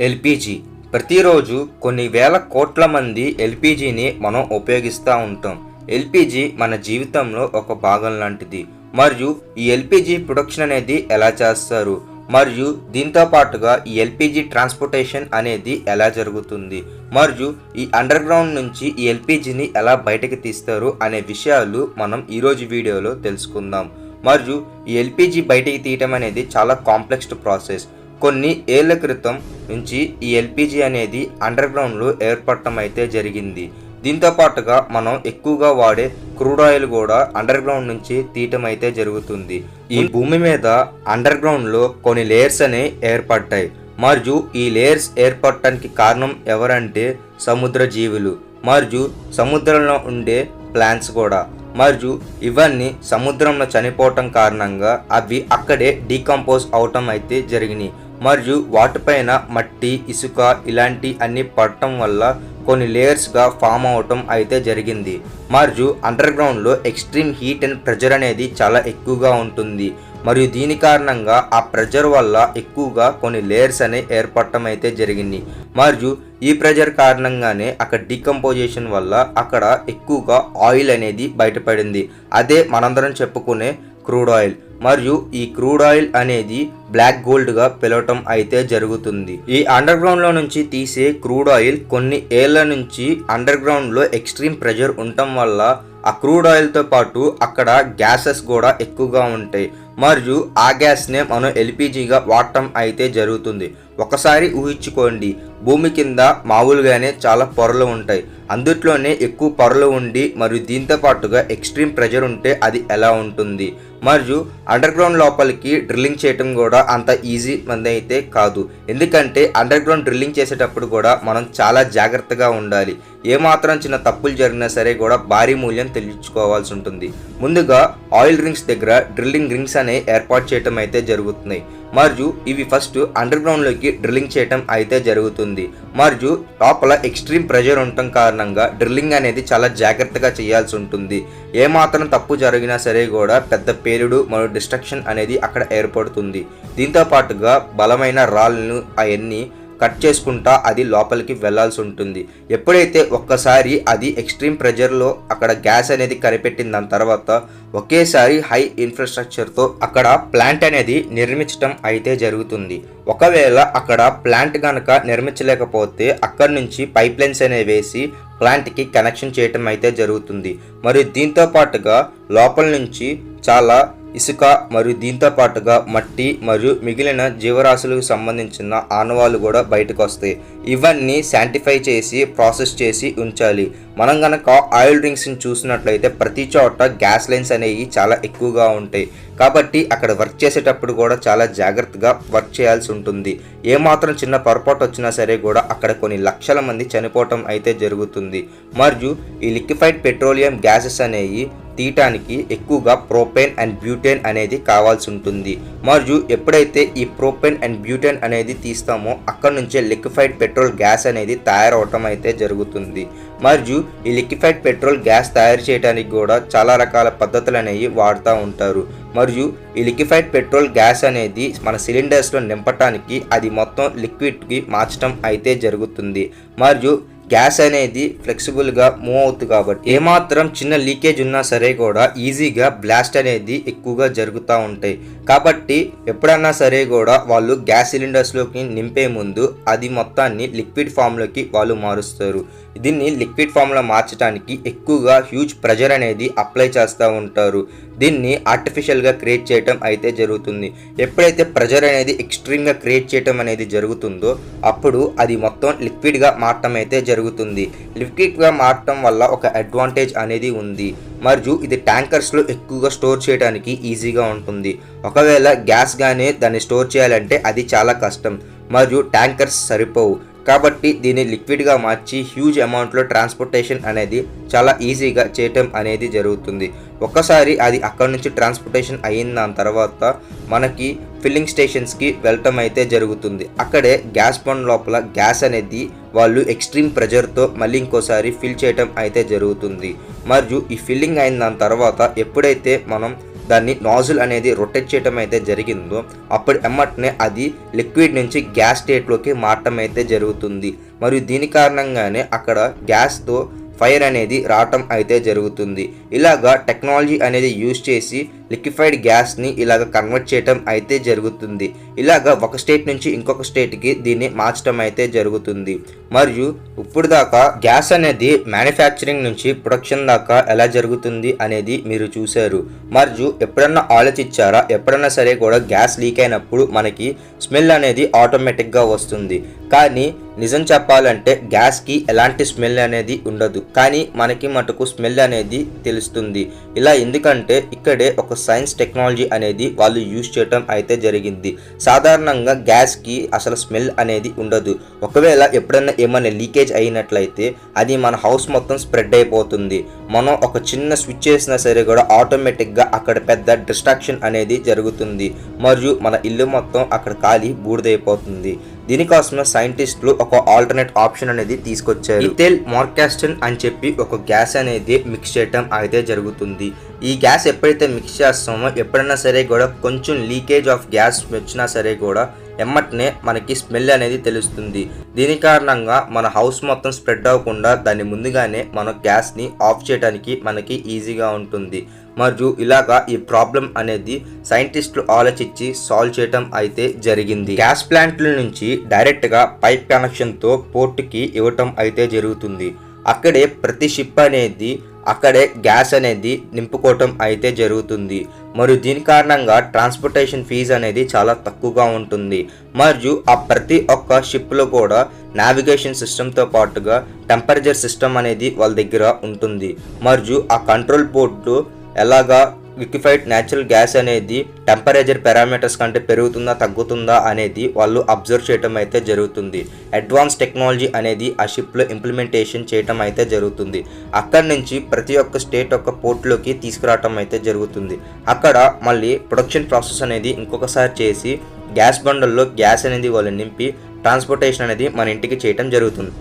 LPG ప్రతిరోజు కొన్ని వేల కోట్ల మంది ఎల్పిజిని మనం ఉపయోగిస్తూ ఉంటాం. ఎల్పిజి మన జీవితంలో ఒక భాగం లాంటిది. మరియు ఈ ఎల్పిజి ప్రొడక్షన్ అనేది ఎలా చేస్తారు, మరియు దీంతో పాటుగా ఈ ఎల్పిజి ట్రాన్స్పోర్టేషన్ అనేది ఎలా జరుగుతుంది, మరియు ఈ అండర్ గ్రౌండ్ నుంచి ఈ ఎల్పిజిని ఎలా బయటకు తీస్తారు అనే విషయాలు మనం ఈరోజు వీడియోలో తెలుసుకుందాం. మరియు ఈ ఎల్పిజి బయటికి తీయటం అనేది చాలా కాంప్లెక్స్ ప్రాసెస్. కొన్ని ఏళ్ల క్రితం నుంచి ఈ ఎల్పిజి అనేది అండర్ గ్రౌండ్లో ఏర్పడటం అయితే జరిగింది. దీంతో పాటుగా మనం ఎక్కువగా వాడే క్రూడ్ ఆయిల్ కూడా అండర్ గ్రౌండ్ నుంచి తీయటం అయితే జరుగుతుంది. ఈ భూమి మీద అండర్ గ్రౌండ్లో కొన్ని లేయర్స్ అనేవి ఏర్పడ్డాయి. మరియు ఈ లేయర్స్ ఏర్పడటానికి కారణం ఎవరంటే సముద్ర జీవులు మరియు సముద్రంలో ఉండే ప్లాంట్స్ కూడా. మరియు ఇవన్నీ సముద్రంలో చనిపోవటం కారణంగా అవి అక్కడే డీకంపోజ్ అవటం అయితే జరిగినాయి. మరియు వాటిపైన మట్టి, ఇసుక ఇలాంటి అన్ని పడటం వల్ల కొన్ని లేయర్స్గా ఫామ్ అవటం అయితే జరిగింది. మరియు అండర్ గ్రౌండ్లో ఎక్స్ట్రీమ్ హీట్ అండ్ ప్రెజర్ అనేది చాలా ఎక్కువగా ఉంటుంది. మరియు దీని కారణంగా ఆ ప్రెజర్ వల్ల ఎక్కువగా కొన్ని లేయర్స్ అనేవి ఏర్పడటం అయితే జరిగింది. మరియు ఈ ప్రెజర్ కారణంగానే అక్కడ డీకంపోజిషన్ వల్ల అక్కడ ఎక్కువగా ఆయిల్ అనేది బయటపడింది. అదే మనందరం చెప్పుకునే క్రూడ్ ఆయిల్. మరియు ఈ క్రూడ్ ఆయిల్ అనేది బ్లాక్ గోల్డ్గా పిలవటం అయితే జరుగుతుంది. ఈ అండర్ గ్రౌండ్లో నుంచి తీసే క్రూడ్ ఆయిల్ కొన్ని ఏళ్ల నుంచి అండర్ గ్రౌండ్లో ఎక్స్ట్రీమ్ ప్రెజర్ ఉండటం వల్ల ఆ క్రూడ్ ఆయిల్తో పాటు అక్కడ గ్యాసెస్ కూడా ఎక్కువగా ఉంటాయి. మరియు ఆ గ్యాస్నే మనం ఎల్పిజిగా వాడటం అయితే జరుగుతుంది. ఒకసారి ఊహించుకోండి, భూమి కింద మామూలుగానే చాలా పొరలు ఉంటాయి, అందుట్లోనే ఎక్కువ పొరలు ఉండి మరియు దీంతో పాటుగా ఎక్స్ట్రీమ్ ప్రెజర్ ఉంటే అది ఎలా ఉంటుంది. మరియు అండర్ గ్రౌండ్ లోపలికి డ్రిల్లింగ్ చేయటం కూడా అంత ఈజీ మంది అయితే కాదు. ఎందుకంటే అండర్ గ్రౌండ్ డ్రిల్లింగ్ చేసేటప్పుడు కూడా మనం చాలా జాగ్రత్తగా ఉండాలి. ఏమాత్రం చిన్న తప్పులు జరిగినా సరే కూడా భారీ మూల్యం తెలుసుకోవాల్సి ఉంటుంది. ముందుగా ఆయిల్ రింగ్స్ దగ్గర డ్రిల్లింగ్ రింగ్స్ అనేవి ఏర్పాటు చేయటం అయితే జరుగుతున్నాయి. మరియు ఇవి ఫస్ట్ అండర్ గ్రౌండ్లోకి డ్రిల్లింగ్ చేయటం అయితే జరుగుతుంది. మరియు లోపల ఎక్స్ట్రీమ్ ప్రెషర్ ఉండటం కారణంగా డ్రిల్లింగ్ అనేది చాలా జాగ్రత్తగా చేయాల్సి ఉంటుంది. ఏమాత్రం తప్పు జరిగినా సరే కూడా పెద్ద పేలుడు మరియు డిస్ట్రక్షన్ అనేది అక్కడ ఏర్పడుతుంది. దీంతో పాటుగా బలమైన రాళ్ళను అవన్నీ కట్ చేసుకుంటా అది లోపలికి వెళ్లాల్సి ఉంటుంది. ఎప్పుడైతే ఒక్కసారి అది ఎక్స్ట్రీమ్ ప్రెజర్లో అక్కడ గ్యాస్ అనేది కనిపెట్టిన దాని తర్వాత ఒకేసారి హై ఇన్ఫ్రాస్ట్రక్చర్తో అక్కడ ప్లాంట్ అనేది నిర్మించడం అయితే జరుగుతుంది. ఒకవేళ అక్కడ ప్లాంట్ కనుక నిర్మించలేకపోతే అక్కడి నుంచి పైప్ లైన్స్ అనేవి వేసి ప్లాంట్కి కనెక్షన్ చేయటం అయితే జరుగుతుంది. మరియు దీంతో పాటుగా లోపల నుంచి చాలా ఇసుక మరియు దీంతో పాటుగా మట్టి మరియు మిగిలిన జీవరాశులకు సంబంధించిన ఆనవాళ్ళు కూడా బయటకు వస్తాయి. ఇవన్నీ శాంటిఫై చేసి ప్రాసెస్ చేసి ఉంచాలి. మనం కనుక ఆయిల్ రింగ్స్ని చూసినట్లయితే ప్రతి చోట గ్యాస్ లైన్స్ అనేవి చాలా ఎక్కువగా ఉంటాయి. కాబట్టి అక్కడ వర్క్ చేసేటప్పుడు కూడా చాలా జాగ్రత్తగా వర్క్ చేయాల్సి ఉంటుంది. ఏమాత్రం చిన్న పొరపాటు వచ్చినా సరే కూడా అక్కడ కొన్ని లక్షల మంది చనిపోవటం అయితే జరుగుతుంది. మరియు ఈ లిక్విఫైడ్ పెట్రోలియం గ్యాసెస్ అనేవి తీయటానికి ఎక్కువగా ప్రోపేన్ అండ్ బ్యూటేన్ అనేది కావాల్సి ఉంటుంది. మరియు ఎప్పుడైతే ఈ ప్రోపేన్ అండ్ బ్యూటేన్ అనేది తీస్తామో అక్కడ నుంచే లిక్విఫైడ్ పెట్రోల్ గ్యాస్ అనేది తయారవటం అయితే జరుగుతుంది. మరియు ఈ లిక్విఫైడ్ పెట్రోల్ గ్యాస్ తయారు చేయడానికి కూడా చాలా రకాల పద్ధతులు అనేవి వాడుతూ ఉంటారు. మరియు ఈ లిక్విఫైడ్ పెట్రోల్ గ్యాస్ అనేది మన సిలిండర్స్లో నింపటానికి అది మొత్తం లిక్విడ్కి మార్చడం అయితే జరుగుతుంది. మరియు గ్యాస్ అనేది ఫ్లెక్సిబుల్గా మూవ్ అవుతుంది కాబట్టి ఏమాత్రం చిన్న లీకేజ్ ఉన్నా సరే కూడా ఈజీగా బ్లాస్ట్ అనేది ఎక్కువగా జరుగుతూ ఉంటాయి. కాబట్టి ఎప్పుడన్నా సరే కూడా వాళ్ళు గ్యాస్ సిలిండర్స్లోకి నింపే ముందు అది మొత్తాన్ని లిక్విడ్ ఫామ్లోకి వాళ్ళు మారుస్తారు. దీన్ని లిక్విడ్ ఫామ్లో మార్చడానికి ఎక్కువగా హ్యూజ్ ప్రెజర్ అనేది అప్లై చేస్తూ ఉంటారు. దీన్ని ఆర్టిఫిషియల్గా క్రియేట్ చేయటం అయితే జరుగుతుంది. ఎప్పుడైతే ప్రెజర్ అనేది ఎక్స్ట్రీమ్గా క్రియేట్ చేయటం అనేది జరుగుతుందో అప్పుడు అది మొత్తం లిక్విడ్గా మారటం అయితే జరుగుతుంది. లిక్విడ్గా మారటం వల్ల ఒక అడ్వాంటేజ్ అనేది ఉంది. మరియు ఇది ట్యాంకర్స్లో ఎక్కువగా స్టోర్ చేయడానికి ఈజీగా ఉంటుంది. ఒకవేళ గ్యాస్ గానే దాన్ని స్టోర్ చేయాలంటే అది చాలా కష్టం మరియు ట్యాంకర్స్ సరిపోవు. కాబట్టి దీన్ని లిక్విడ్గా మార్చి హ్యూజ్ అమౌంట్లో ట్రాన్స్పోర్టేషన్ అనేది చాలా ఈజీగా చేయటం అనేది జరుగుతుంది. ఒక్కసారి అది అక్కడి నుంచి ట్రాన్స్పోర్టేషన్ అయిన దాని తర్వాత మనకి ఫిల్లింగ్ స్టేషన్స్కి వెళ్ళటం అయితే జరుగుతుంది. అక్కడే గ్యాస్ బండ్ లోపల గ్యాస్ అనేది వాళ్ళు ఎక్స్ట్రీమ్ ప్రెజర్తో మళ్ళీ ఇంకోసారి ఫిల్ చేయటం అయితే జరుగుతుంది. మరియు ఈ ఫిల్లింగ్ అయిన దాని తర్వాత ఎప్పుడైతే మనం దాన్ని నాజిల్ అనేది రొటేట్ చేయడం అయితే జరిగిందో అప్పుడు ఎమ్మటనే అది లిక్విడ్ నుంచి గ్యాస్ స్టేట్లోకి మారటం అయితే జరుగుతుంది. మరియు దీని కారణంగానే అక్కడ గ్యాస్తో ఫైర్ అనేది రావటం అయితే జరుగుతుంది. ఇలాగా టెక్నాలజీ అనేది యూజ్ చేసి లిక్విఫైడ్ గ్యాస్ని ఇలాగ కన్వర్ట్ చేయటం అయితే జరుగుతుంది. ఇలాగ ఒక స్టేట్ నుంచి ఇంకొక స్టేట్కి దీన్ని మార్చడం అయితే జరుగుతుంది. మరియు ఇప్పుడు దాకా గ్యాస్ అనేది మ్యానుఫ్యాక్చరింగ్ నుంచి ప్రొడక్షన్ దాకా ఎలా జరుగుతుంది అనేది మీరు చూశారు. మరియు ఎప్పుడన్నా ఆలోచించారా, ఎప్పుడన్నా సరే కూడా గ్యాస్ లీక్ అయినప్పుడు మనకి స్మెల్ అనేది ఆటోమేటిక్గా వస్తుంది. కానీ నిజం చెప్పాలంటే గ్యాస్కి ఎలాంటి స్మెల్ అనేది ఉండదు, కానీ మనకి మటుకు స్మెల్ అనేది తెలుస్తుంది. ఇలా ఎందుకంటే ఇక్కడే ఒక సైన్స్ టెక్నాలజీ అనేది వాళ్ళు యూజ్ చేయటం అయితే జరిగింది. సాధారణంగా గ్యాస్కి అసలు స్మెల్ అనేది ఉండదు. ఒకవేళ ఎప్పుడైనా ఏమైనా లీకేజ్ అయినట్లయితే అది మన హౌస్ మొత్తం స్ప్రెడ్ అయిపోతుంది. మనం ఒక చిన్న స్విచ్ చేసినా సరే కూడా ఆటోమేటిక్గా అక్కడ పెద్ద డిస్ట్రాక్షన్ అనేది జరుగుతుంది. మరియు మన ఇల్లు మొత్తం అక్కడ కాలి బూడిదైపోతుంది. దీనికోసమే సైంటిస్టులు ఒక ఆల్టర్నేట్ ఆప్షన్ అనేది తీసుకొచ్చారు. ఇథైల్ మార్కాస్టన్ అని చెప్పి ఒక గ్యాస్ అనేది మిక్స్ చేయటం అయితే జరుగుతుంది. ఈ గ్యాస్ ఎప్పుడైతే మిక్స్ చేస్తామో ఎప్పుడైనా సరే కూడా కొంచెం లీకేజ్ ఆఫ్ గ్యాస్ వచ్చినా సరే కూడా ఎమ్మటనే మనకి స్మెల్ అనేది తెలుస్తుంది. దీని కారణంగా మన హౌస్ మొత్తం స్ప్రెడ్ అవ్వకుండా దాన్ని ముందుగానే మన గ్యాస్ని ఆఫ్ చేయడానికి మనకి ఈజీగా ఉంటుంది. మరియు ఇలాగా ఈ ప్రాబ్లం అనేది సైంటిస్టులు ఆలోచించి సాల్వ్ చేయటం అయితే జరిగింది. గ్యాస్ ప్లాంట్ల నుంచి డైరెక్ట్గా పైప్ కనెక్షన్తో పోర్టుకి ఇవ్వటం అయితే జరుగుతుంది. అక్కడే ప్రతి షిప్ అనేది అక్కడే గ్యాస్ అనేది నింపుకోవటం అయితే జరుగుతుంది. మరియు దీని కారణంగా ట్రాన్స్పోర్టేషన్ ఫీజు అనేది చాలా తక్కువగా ఉంటుంది. మరియు ఆ ప్రతి ఒక్క షిప్లో కూడా నావిగేషన్ సిస్టమ్తో పాటుగా టెంపరేచర్ సిస్టమ్ అనేది వాళ్ళ దగ్గర ఉంటుంది. మరియు ఆ కంట్రోల్ బోర్డు ఎలాగా లిక్విఫైడ్ న్యాచురల్ గ్యాస్ అనేది టెంపరేచర్ పారామీటర్స్ కంటే పెరుగుతుందా తగ్గుతుందా అనేది వాళ్ళు అబ్జర్వ్ చేయటం అయితే జరుగుతుంది. అడ్వాన్స్ టెక్నాలజీ అనేది ఆ షిప్లో ఇంప్లిమెంటేషన్ చేయటం అయితే జరుగుతుంది. అక్కడి నుంచి ప్రతి ఒక్క స్టేట్ యొక్క పోర్ట్లోకి తీసుకురావటం అయితే జరుగుతుంది. అక్కడ మళ్ళీ ప్రొడక్షన్ ప్రాసెస్ అనేది ఇంకొకసారి చేసి గ్యాస్ బండల్లో గ్యాస్ అనేది వాళ్ళు నింపి ట్రాన్స్పోర్టేషన్ అనేది మన ఇంటికి చేయటం జరుగుతుంది.